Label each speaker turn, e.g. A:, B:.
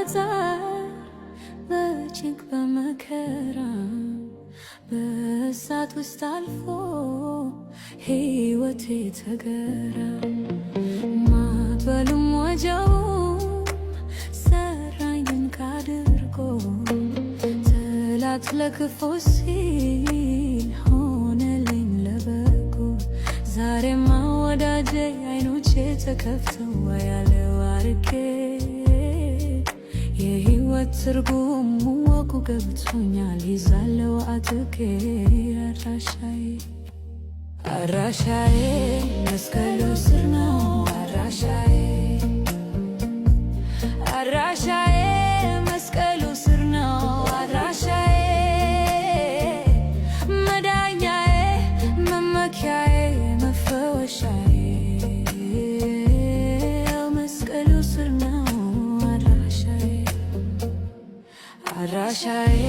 A: በፀሐይ በጭንቅ በመከራ በእሳት ውስጥ አልፎ ሕይወቴ ተገራ። ማዕበሉም ወጀቡም ሰራኝ ድንቅ አድርጎ ጠላት ለክፉ ሲል ሆነልኝ ለበጎ። ዛሬማ ወዳጄ አይኖቼ ተከፍተው አያለው አርጌ የሕይወት ትርጉም ወጉ ገብቶኛል ይዛለው አጥቄ። አድራሻዬ መስቀሉ ስር ነው አድራሻዬ መስቀሉ ስር ነው አድራሻዬ። መዳኛዬ መመኪያዬ መፈወሻዬ መስቀሉ ስር ነው አድራሻዬ